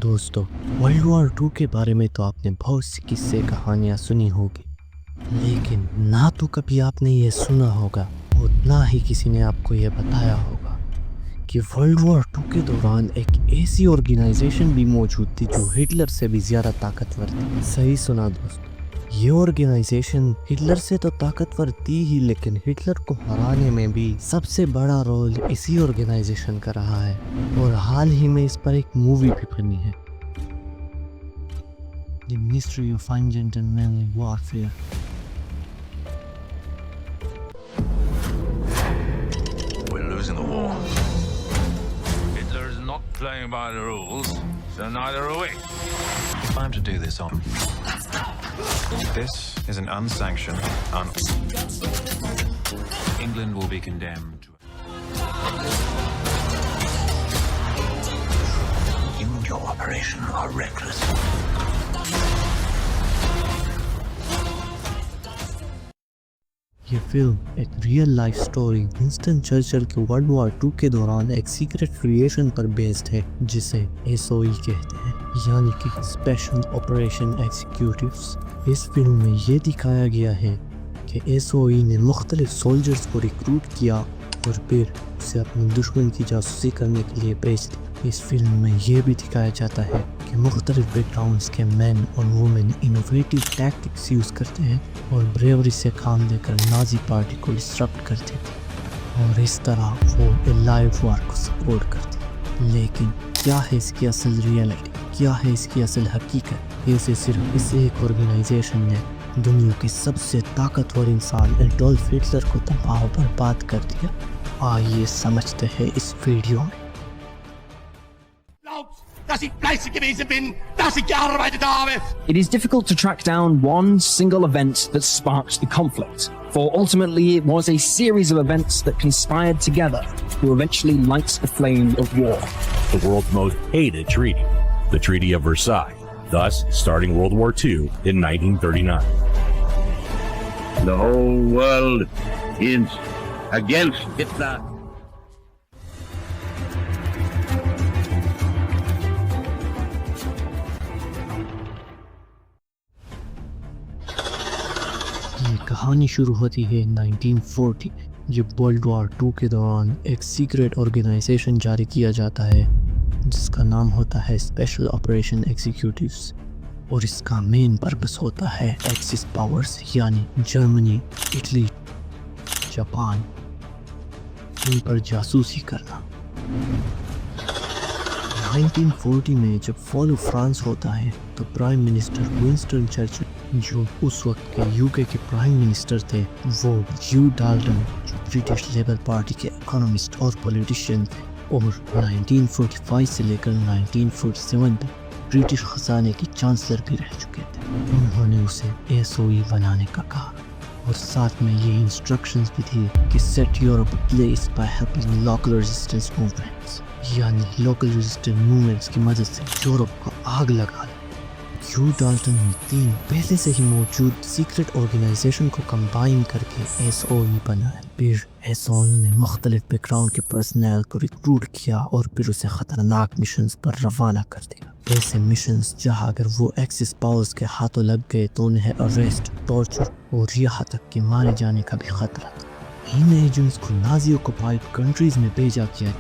दोस्तों, world war 2 के बारे में तो आपने बहुत सी किस्से कहानियाँ सुनी होगी, लेकिन ना तो कभी आपने ये सुना होगा और ना ही किसी ने आपको ये बताया होगा कि वर्ल्ड वॉर 2 के दौरान एक ऐसी ऑर्गेनाइजेशन भी मौजूद थी जो हिटलर से भी ज़्यादा ताकतवर थी। सही सुना दोस्तों, ये ऑर्गेनाइजेशन हिटलर से तो ताकतवर थी ही, लेकिन हिटलर को हराने में भी सबसे बड़ा रोल इसी ऑर्गेनाइजेशन का रहा है और हाल ही में इस पर एक मूवी भी बनी है, The Mystery of Ungentle Manly Warfare। We're losing the war. Hitler is not playing by the rules, so neither are we. If I'm to do this on... This is an unsanctioned, England will be condemned. You and your operation are reckless. ये film एक real life story Winston Churchill के world war 2 के दौरान एक secret creation पर based है जिसे SOE कहते हैं, यानी कि स्पेशल ऑपरेशन एग्जीक्यूटिव्स। इस फिल्म में ये दिखाया गया है कि एसओई ने मुख्तलिफ सोल्जर्स को रिक्रूट किया और फिर उसे अपने दुश्मन की जासूसी करने के लिए भेज दिया। इस फिल्म में ये भी दिखाया जाता है कि मुख्तलिफ बैकग्राउंड्स के मैन और वुमेन इनोवेटिव टैक्टिक्स यूज़ करते हैं और ब्रेवरी से काम लेकर नाजी पार्टी को डिस्ट्रक्ट करते थे और इस तरह वो लाइव वार को सपोर्ट करते। लेकिन क्या है इसकी असल रियलिटी, क्या है इसकी असल हकीकत? इसे सिर्फ इस एक ऑर्गेनाइजेशन ने दुनिया के सबसे ताकतवर इंसान एडोल्फ हिटलर को तबाह और बर्बाद कर दिया। आइए समझते हैं इस वीडियो में। It is difficult to track down one single event that sparked the conflict, for ultimately it was a series of events that conspired together to eventually light the flame of war. The world's most hated treaty, the Treaty of Versailles, thus starting World War II in 1939. The whole world is against Hitler. ये कहानी शुरू होती है 1940 में, जब world war 2 के दौरान एक सीक्रेट ऑर्गेनाइजेशन जारी किया जाता है जिसका नाम होता है स्पेशल ऑपरेशन एग्जीक्यूटिव्स, और इसका मेन पर्पस होता है एक्सिस पावर्स यानी जर्मनी, इटली, जापान, इन पर जासूसी करना। 1940 में जब फॉल ऑफ फ्रांस होता है तो प्राइम मिनिस्टर विंस्टन चर्चिल, जो उस वक्त के यूके के प्राइम मिनिस्टर थे, वो ह्यू डाल्टन, जो ब्रिटिश लेबर पार्टी के इकोनॉमिस्ट और पॉलिटिशियन थे और 1945 से लेकर 1947 तक ब्रिटिश खजाने के चांसलर भी रह चुके थे। उन्होंने उसे एसओई बनाने का कहा और साथ में ये इंस्ट्रक्शंस भी थी कि set Europe place by helping local resistance movements, यानी लोकल रेजिस्टेंस मूवमेंट्स की मदद से यूरोप को आग लगा। ह्यू डाल्टन ने 3 पहले से ही मौजूद सीक्रेट ऑर्गेनाइजेशन को कंबाइन करके एसओई बनाया। फिर एसओई ने मुख्तलिफ बैकग्राउंड के पर्सनल को रिक्रूट किया और फिर उसे ख़तरनाक मिशंस पर रवाना कर दिया। ऐसे मिशंस जहां अगर वो एक्सिस पावर्स के हाथों लग गए तो उन्हें अरेस्ट, टॉर्चर और यहाँ तक कि मारे जाने का भी खतरा था। इन एजेंट्स को नाजी ऑक्युपाइड कंट्रीज में भेजा गया।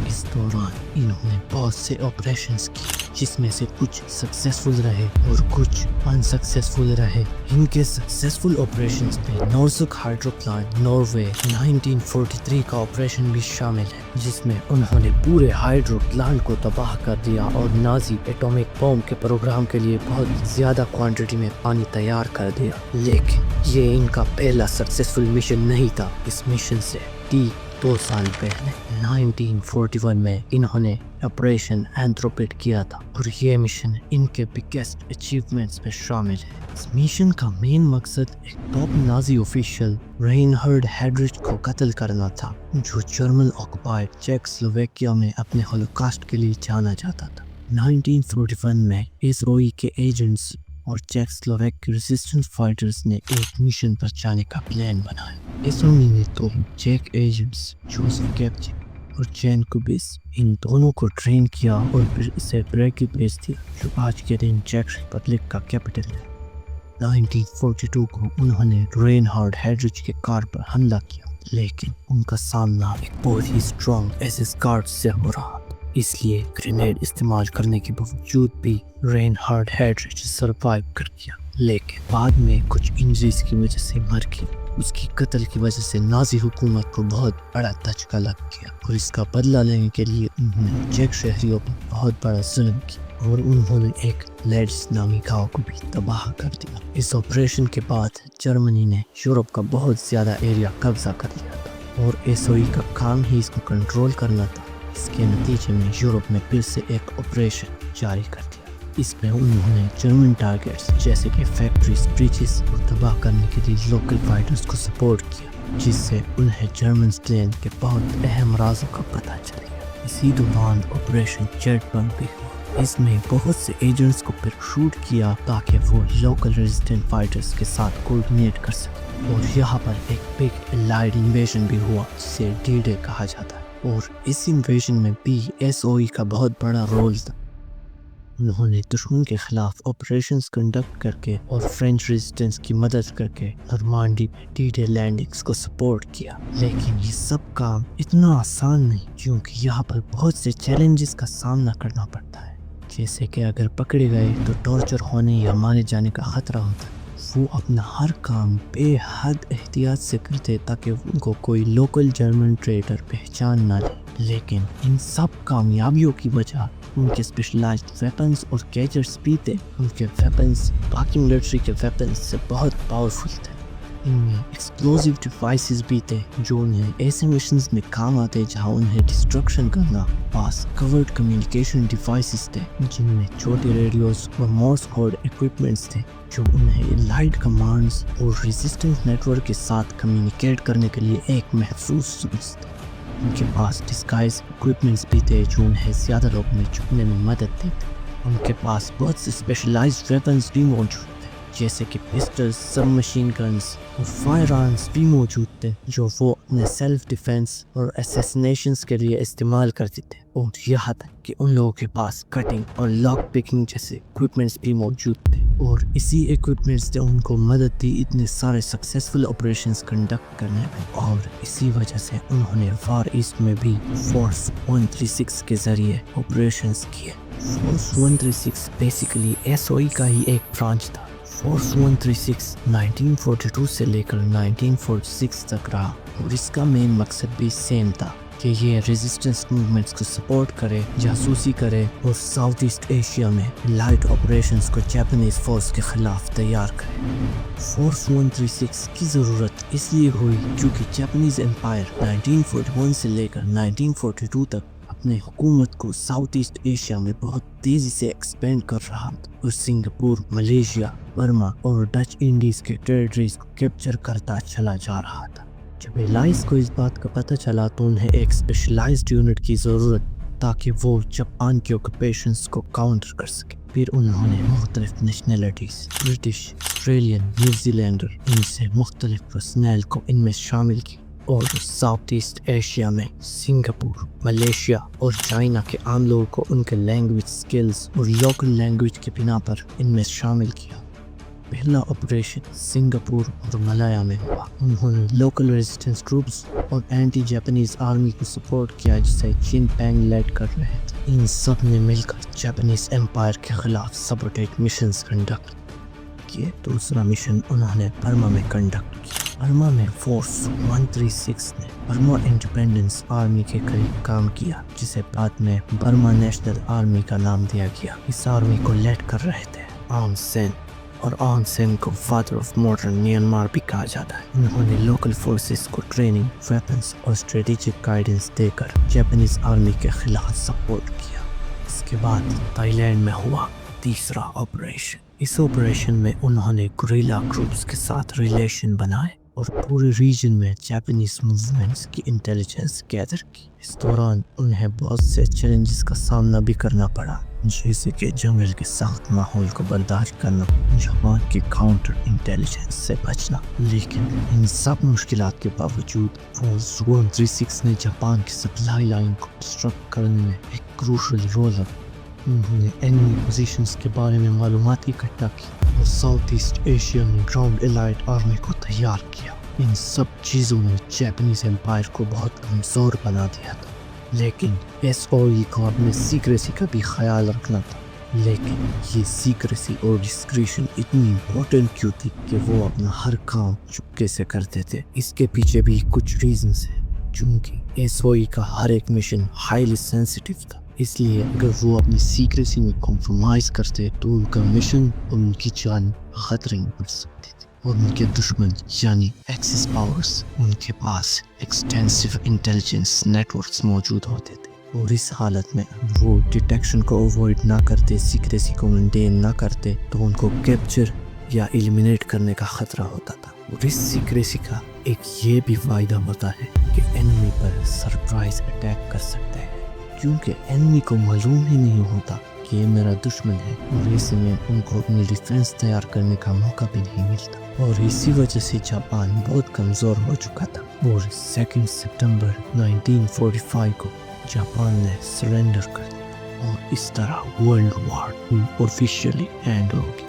इस दौरान इन्होंने बहुत से ऑपरेशंस किए जिसमें से कुछ सक्सेसफुल रहे और कुछ अनसक्सेसफुल रहे। इनके सक्सेसफुल ऑपरेशंस में नॉर्सुक हाइड्रो प्लांट, नॉर्वे 1943 का ऑपरेशन भी शामिल है, जिसमें उन्होंने पूरे हाइड्रो प्लांट को तबाह कर दिया और नाजी एटॉमिक बम के प्रोग्राम के लिए बहुत ज़्यादा क्वांटिटी में पानी तैयार कर दिया। लेकिन ये इनका पहला सक्सेसफुल मिशन नहीं था। इस मिशन से 2 साल पहले 1941 में इन्होंने ऑपरेशन एंथ्रोपिड किया था और ये मिशन इनके बिगेस्ट अचीवमेंट्स में शामिल है। इस मिशन का मेन मकसद एक टॉप नाजी ऑफिशियल रेनहर्ड हेड्रिच को कत्ल करना था, जो जर्मन ऑक्युपाइड चेकोस्लोवाकिया में अपने होलोकॉस्ट के लिए जाना जाता था। 1941 में एसओई के एजेंट्स और चेकोस्लोवाक रेजिस्टेंस फाइटर्स ने एक मिशन पर जाने का प्लान बनाया। एसओई ने तो चेक एजेंट्स जोसेफ कैप्ची, और जैनकुबिस, इन दोनों को ट्रेन किया और फिर इसे ब्रेकी भेज दिया, जो आज के दिन चेक रिपब्लिक का कैपिटल है। 1942 को उन्होंने रेनहार्ड हेड्रिच के कार पर हमला किया, लेकिन उनका सामना एक बहुत ही स्ट्रॉन्ग एसएस गार्ड से हो रहा, इसलिए ग्रेनेड इस्तेमाल करने के बावजूद भी रेनहार्ड हेड्रिच सर्वाइव कर गया, लेकिन बाद में कुछ इंजरीज की वजह से मर गया। उसकी कत्ल की वजह से नाजी हुकूमत को बहुत बड़ा धचका लग गया और इसका बदला लेने के लिए उन्होंने चेक शहरियों पर बहुत बड़ा जुल्म किया और उन्होंने एक लेड्स नामी गांव को भी तबाह कर दिया। इस ऑपरेशन के बाद जर्मनी ने यूरोप का बहुत ज़्यादा एरिया कब्जा कर लिया था और एसओई का काम ही इसको कंट्रोल करना था। इसके नतीजे में यूरोप में फिर से एक ऑपरेशन जारी कर दिया। इसमें उन्होंने जर्मन टारगेट्स जैसे कि फैक्ट्रीज, ब्रिजेस को तबाह करने के लिए लोकल फाइटर्स को सपोर्ट किया, जिससे उन्हें जर्मन प्लेन के बहुत अहम राजों का पता चल गया। इसी दौरान ऑपरेशन जेट बम भी हुआ। इसमें बहुत से एजेंट्स को फिर शूट किया ताकि वो लोकल रेजिस्टेंट फाइटर्स के साथ कोऑर्डिनेट कर सके और यहाँ पर एक बिग एलाइड इन्वेजन भी हुआ जिसे डी-डे कहा जाता है और इस इन्वेजन में भी एसओई का बहुत बड़ा रोल था। उन्होंने दुश्मन के खिलाफ ऑपरेशंस कंडक्ट करके और फ्रेंच रेजिस्टेंस की मदद करके नॉर्मांडी में डी-डे लैंडिंग्स को सपोर्ट किया, लेकिन ये सब काम इतना आसान नहीं क्योंकि यहाँ पर बहुत से चैलेंजेस का सामना करना पड़ता है, जैसे कि अगर पकड़े गए तो टॉर्चर होने या मारे जाने का खतरा होता है। वो अपना हर काम बेहद एहतियात से करते ताकि उनको कोई लोकल जर्मन ट्रेडर पहचान ना ले, लेकिन इन सब कामयाबियों की वजह उनके स्पेशलाइज्ड वेपन्स और गैजेट्स भी थे। उनके वेपन्स बाकी मिलिट्री के वेपन्स से बहुत पावरफुल थे। इनमें एक्सप्लोसिव डिवाइसेस भी थे जो उन्हें ऐसे मिशंस में काम आते जहां उन्हें डिस्ट्रक्शन करना। पास कवर्ड कम्युनिकेशन डिवाइसेस थे जिनमें छोटे रेडियोस और मोर्स कोड इक्विपमेंट्स थे जो उन्हें लाइट कमांड्स और रेजिस्टेंस नेटवर्क के साथ कम्युनिकेट करने के लिए एक महफूज सोर्स थे। उनके पास डिस्गाइज इक्विपमेंट्स भी थे जो उन्हें ज़्यादा लोगों में छुपने में मदद देते। उनके पास बहुत से स्पेशलाइज्ड वेपन्स भी मौजूद थे जैसे कि पिस्टल्स, सब मशीन गन्स और फायर आर्म्स भी मौजूद थे जो वो अपने सेल्फ डिफेंस और असैसिनेशंस के लिए इस्तेमाल करते थे। और यहाँ तक कि उन लोगों के पास कटिंग और लॉक पिकिंग जैसे इक्विपमेंट्स भी मौजूद थे और इसी इक्विपमेंट्स ने उनको मदद दी इतने सारे सक्सेसफुल ऑपरेशंस कंडक्ट करने में। और इसी वजह से उन्होंने फार ईस्ट में भी फोर्स 136 के जरिए ऑपरेशंस किए। फोर्स 136 बेसिकली एसओई का ही एक ब्रांच था। फोर्स 136 1942 से लेकर 1946 तक रहा और इसका मेन मकसद भी सेम था कि ये रेजिस्टेंस मूवमेंट्स को सपोर्ट करे, जासूसी करे और साउथ ईस्ट एशिया में लाइट ऑपरेशंस को जापानीज फोर्स के खिलाफ तैयार करे। फोर्स 136 की ज़रूरत इसलिए हुई क्योंकि जापानीज एम्पायर 1941 से लेकर 1942 तक अपने हुकूमत को साउथ ईस्ट एशिया में बहुत तेज़ी से एक्सपेंड कर रहा था और सिंगापुर, मलेशिया, बर्मा और डच इंडीज़ के टेरिटरीज को कैप्चर करता चला जा रहा था। जब एलाइज को इस बात का पता चला तो उन्हें एक स्पेशलाइज्ड यूनिट की ज़रूरत ताकि वो जापान के ऑक्यूपेशंस को काउंटर कर सके। फिर उन्होंने मुख्तलिफ नेशनलिटीज़, ब्रिटिश, ऑस्ट्रेलियन, न्यूजीलैंडर, इनसे मुख्तलिफ पर्सनल को इनमें शामिल किया और साउथ ईस्ट एशिया में सिंगापुर, मलेशिया और चाइना के आम लोगों को उनके लैंग्वेज स्किल्स और लोकल लैंग्वेज के बिना पर इनमें शामिल किया। पहला ऑपरेशन सिंगापुर और मलाया में हुआ। उन्होंने लोकल रेजिस्टेंस ट्रूप्स और एंटी जापानीज आर्मी को सपोर्ट किया जिसे चिन पैंग लीड कर रहे थे। इन सब ने मिलकर जापानीज एम्पायर के खिलाफ सबोटेज मिशंस कंडक्ट किए। दूसरा मिशन उन्होंने बर्मा में कंडक्ट किया। बर्मा में फोर्स 136 ने बर्मा इंडिपेंडेंस आर्मी के करीब काम किया जिसे बाद में बर्मा नेशनल आर्मी का नाम दिया गया। इस आर्मी को लीड कर रहे थे आउंग सेन और आउंग सेन को फादर ऑफ मॉडर्न म्यांमार भी कहा जाता है। उन्होंने लोकल फोर्सेस को ट्रेनिंग, वेपन्स और स्ट्रेटेजिक गाइडेंस देकर जापानीज आर्मी के खिलाफ सपोर्ट किया। इसके बाद थाईलैंड में हुआ तीसरा ऑपरेशन। इस ऑपरेशन में उन्होंने गुरिल्ला ग्रुप्स के साथ रिलेशन बनाए और पूरे रीजन में जापानीज मूवमेंट्स की इंटेलिजेंस गैदर की। इस दौरान उन्हें बहुत से चैलेंजेस का सामना भी करना पड़ा جیسے کہ جنگل کے سخت ماحول کو برداشت کرنا، جاپان کے کاؤنٹر انٹیلیجنس سے بچنا. لیکن ان سب مشکلات کے باوجود وہ زون 36 نے جاپان کی سپلائی لائن کو ڈسٹرکٹ کرنے میں ایک کروشل رول ادا. انہوں نے اینمی پوزیشنز کے بارے میں معلومات اکٹھا کی اور ساؤتھ ایسٹ ایشیا میں گراؤنڈ الائٹ آرمی کو تیار کیا. ان سب چیزوں نے جاپانیز امپائر کو بہت کمزور بنا دیا تھا. لیکن SOE کو اپنے سیکریسی کا بھی خیال رکھنا تھا. لیکن یہ سیکریسی اور ڈسکریشن اتنی امپورٹنٹ کیوں تھی کہ وہ اپنا ہر کام چپکے سے کرتے تھے؟ اس کے پیچھے بھی کچھ ریزنز ہیں. چونکہ SOE کا ہر ایک مشن ہائیلی سینسیٹیو تھا، اس لیے اگر وہ اپنی سیکریسی میں کمپرومائز کرتے تو ان کا مشن اور ان کی جان خطرے میں پڑ سکتی تھی. اور ان کے دشمن یعنی ایکسس پاورز، ان کے پاس ایکسٹینسو انٹیلیجنس نیٹورکس موجود ہوتے تھے. اور اس حالت میں وہ ڈیٹیکشن کو اوائڈ نہ کرتے، سیکریسی کو مینٹین نہ کرتے تو ان کو کیپچر یا ایلیمینیٹ کرنے کا خطرہ ہوتا تھا. اور اس سیکریسی کا ایک یہ بھی فائدہ ہوتا ہے کہ اینمی پر سرپرائز اٹیک کر سکتے ہیں، کیونکہ اینمی کو معلوم ہی نہیں ہوتا کہ یہ میرا دشمن ہے، اور اس میں ان کو اپنی ڈیفنس تیار کرنے کا موقع بھی نہیں ملتا. اور اسی وجہ سے جاپان بہت کمزور ہو چکا تھا. اور 2 ستمبر 1945 کو جاپان نے سرنڈر کر دیا اور اس طرح ورلڈ وار 2 آفیشیلی اینڈ ہو گئی.